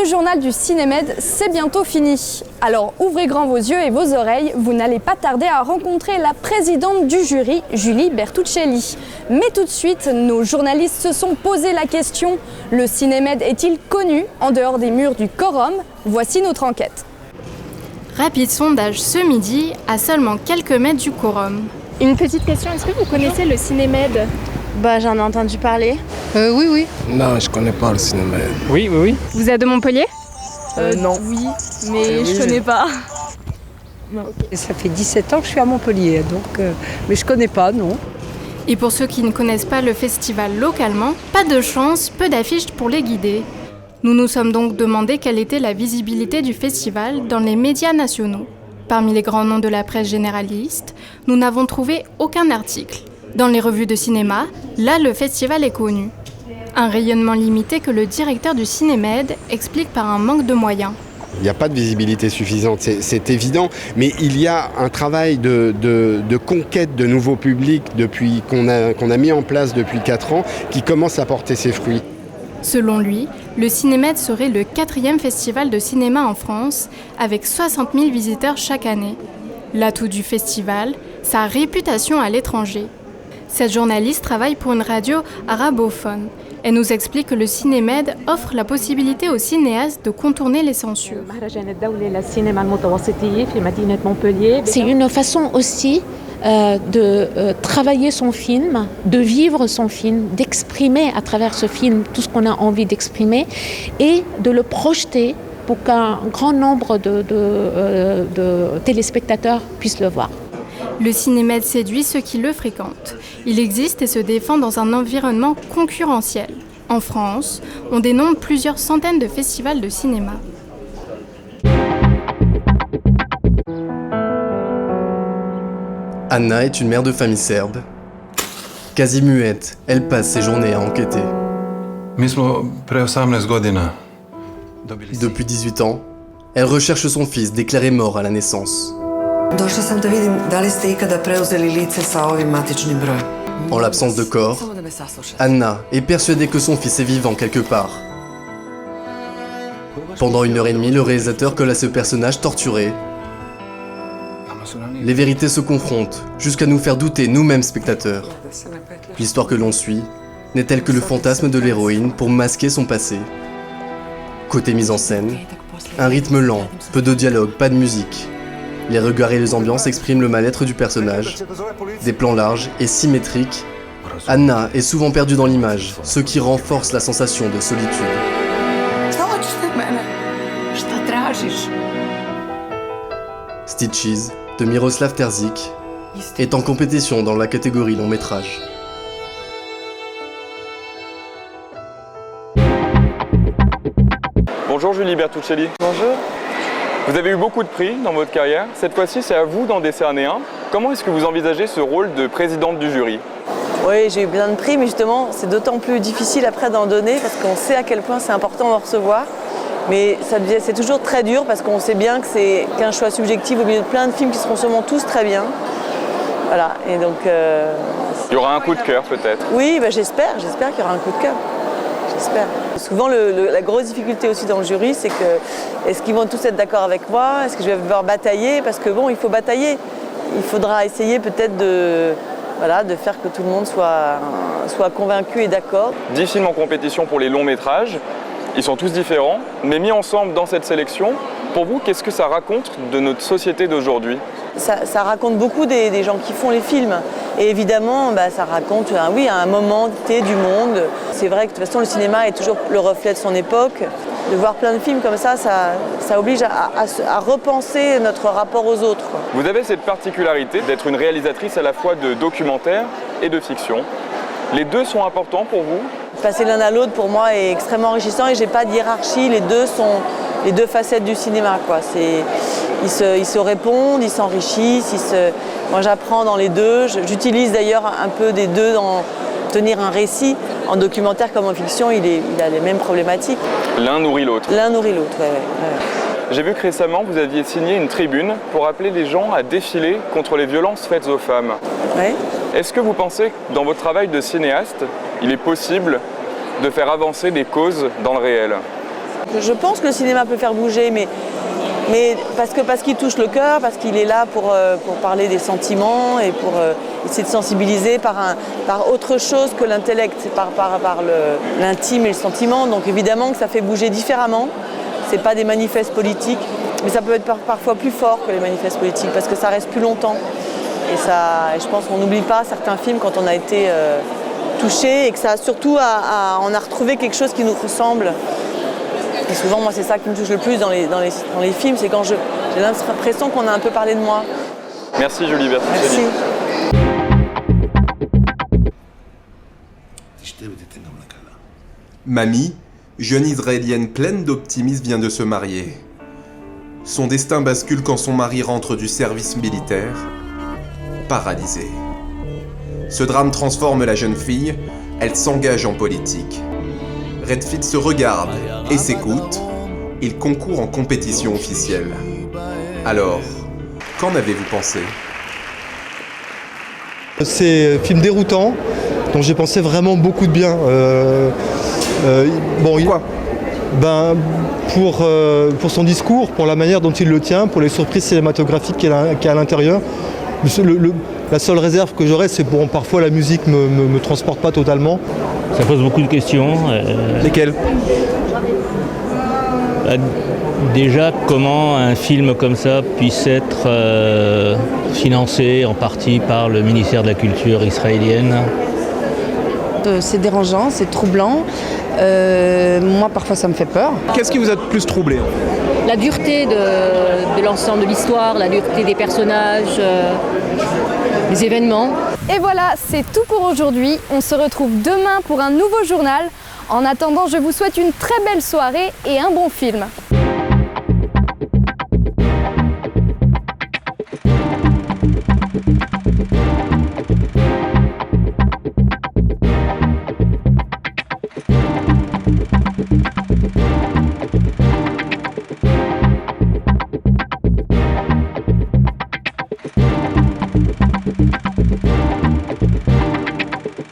journal du Cinémed, c'est bientôt fini. Alors ouvrez grand vos yeux et vos oreilles, vous n'allez pas tarder à rencontrer la présidente du jury, Julie Bertuccelli. Mais tout de suite, nos journalistes se sont posé la question, le Cinémed est-il connu en dehors des murs du quorum? Voici notre enquête. Rapide sondage ce midi, à seulement quelques mètres du quorum. Une petite question, est-ce que vous connaissez le Cinémed? J'en ai entendu parler. Oui. Non, je connais pas le Cinémed. Oui. Vous êtes de Montpellier? Non. Oui, mais je connais pas. Non. Ça fait 17 ans que je suis à Montpellier, donc, mais je connais pas, non. Et pour ceux qui ne connaissent pas le festival localement, pas de chance, peu d'affiches pour les guider. Nous nous sommes donc demandé quelle était la visibilité du festival dans les médias nationaux. Parmi les grands noms de la presse généraliste, nous n'avons trouvé aucun article. Dans les revues de cinéma, là le festival est connu. Un rayonnement limité que le directeur du Cinémed explique par un manque de moyens. Il n'y a pas de visibilité suffisante, c'est évident, mais il y a un travail de conquête de nouveaux publics qu'on a mis en place depuis 4 ans qui commence à porter ses fruits. Selon lui, le Cinémed serait le 4e festival de cinéma en France, avec 60 000 visiteurs chaque année. L'atout du festival, sa réputation à l'étranger. Cette journaliste travaille pour une radio arabophone. Elle nous explique que le Cinémed offre la possibilité aux cinéastes de contourner les censures. C'est une façon aussi de travailler son film, de vivre son film, d'exprimer à travers ce film tout ce qu'on a envie d'exprimer et de le projeter pour qu'un grand nombre de téléspectateurs puissent le voir. Le Cinémed séduit ceux qui le fréquentent. Il existe et se défend dans un environnement concurrentiel. En France, on dénombre plusieurs centaines de festivals de cinéma. Anna est une mère de famille serbe. Quasi muette, elle passe ses journées à enquêter. Depuis 18 ans, elle recherche son fils déclaré mort à la naissance. En l'absence de corps, Anna est persuadée que son fils est vivant quelque part. Pendant 1h30, le réalisateur colle à ce personnage torturé. Les vérités se confrontent, jusqu'à nous faire douter nous-mêmes spectateurs. L'histoire que l'on suit n'est-elle que le fantasme de l'héroïne pour masquer son passé? Côté mise en scène, un rythme lent, peu de dialogue, pas de musique. Les regards et les ambiances expriment le mal-être du personnage. Des plans larges et symétriques, Anna est souvent perdue dans l'image, ce qui renforce la sensation de solitude. Stitches, de Miroslav Terzic, est en compétition dans la catégorie long métrage. Bonjour Julie Bertuccelli. Bonjour. Vous avez eu beaucoup de prix dans votre carrière. Cette fois-ci, c'est à vous d'en décerner un. Comment est-ce que vous envisagez ce rôle de présidente du jury? Oui, j'ai eu plein de prix, mais justement, c'est d'autant plus difficile après d'en donner parce qu'on sait à quel point c'est important d'en recevoir. Mais c'est toujours très dur parce qu'on sait bien que c'est qu'un choix subjectif au milieu de plein de films qui seront sûrement tous très bien. Voilà, et donc... Il y aura un coup de cœur peut-être? Oui, j'espère qu'il y aura un coup de cœur. J'espère. Souvent, la grosse difficulté aussi dans le jury, c'est que est-ce qu'ils vont tous être d'accord avec moi? Est-ce que je vais devoir batailler? Parce que bon, il faut batailler. Il faudra essayer peut-être de faire que tout le monde soit convaincu et d'accord. 10 films en compétition pour les longs métrages. Ils sont tous différents, mais mis ensemble dans cette sélection. Pour vous, qu'est-ce que ça raconte de notre société d'aujourd'hui? Ça raconte beaucoup des gens qui font les films. Et évidemment, ça raconte un moment T du monde. C'est vrai que de toute façon, le cinéma est toujours le reflet de son époque. De voir plein de films comme ça oblige à repenser notre rapport aux autres, quoi. Vous avez cette particularité d'être une réalisatrice à la fois de documentaire et de fiction. Les deux sont importants pour vous? Passer l'un à l'autre, pour moi, est extrêmement enrichissant et j'ai pas de hiérarchie. Les deux sont les deux facettes du cinéma, quoi. Ils se répondent, ils s'enrichissent. Moi, j'apprends dans les deux. J'utilise d'ailleurs un peu des deux dans tenir un récit. En documentaire comme en fiction, il a les mêmes problématiques. L'un nourrit l'autre. L'un nourrit l'autre, ouais. J'ai vu que récemment, vous aviez signé une tribune pour appeler les gens à défiler contre les violences faites aux femmes. Ouais. Est-ce que vous pensez que dans votre travail de cinéaste, il est possible de faire avancer des causes dans le réel? Je pense que le cinéma peut faire bouger, mais parce qu'il touche le cœur, parce qu'il est là pour parler des sentiments et pour essayer de sensibiliser par autre chose que l'intellect, par l'intime et le sentiment. Donc évidemment que ça fait bouger différemment. C'est pas des manifestes politiques, mais ça peut être parfois plus fort que les manifestes politiques parce que ça reste plus longtemps. Et je pense qu'on n'oublie pas certains films quand on a été touché et que ça surtout on a retrouvé quelque chose qui nous ressemble. Et souvent, moi, c'est ça qui me touche le plus dans les films, c'est quand j'ai l'impression qu'on a un peu parlé de moi. Merci Julie Bertuccelli. Merci. Mamie, jeune Israélienne pleine d'optimisme, vient de se marier. Son destin bascule quand son mari rentre du service militaire, paralysé. Ce drame transforme la jeune fille, elle s'engage en politique. Redfield se regarde et s'écoute, il concourt en compétition officielle. Alors, qu'en avez-vous pensé ? C'est un film déroutant, dont j'ai pensé vraiment beaucoup de bien. Pourquoi ? Pour son discours, pour la manière dont il le tient, pour les surprises cinématographiques qu'il y a à l'intérieur. La seule réserve que j'aurais, c'est bon, parfois la musique me transporte pas totalement. Ça pose beaucoup de questions. Lesquelles ? Déjà, comment un film comme ça puisse être financé en partie par le ministère de la Culture israélienne. C'est dérangeant, c'est troublant. Moi, parfois, ça me fait peur. Qu'est-ce qui vous a le plus troublé ? La dureté de l'ensemble de l'histoire, la dureté des personnages, les événements. Et voilà, c'est tout pour aujourd'hui. On se retrouve demain pour un nouveau journal. En attendant, je vous souhaite une très belle soirée et un bon film.